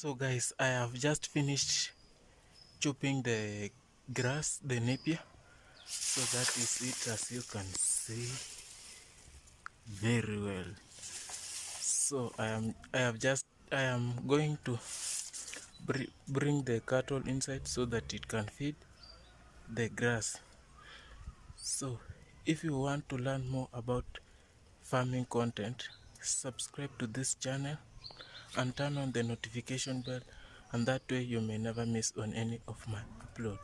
So guys, I have just finished chopping the grass, the napier. So that is it, as you can see very well. So I am going to bring the cattle inside so that it can feed the grass. So if you want to learn more about farming content, subscribe to this channel and turn on the notification bell, and that way you may never miss on any of my upload.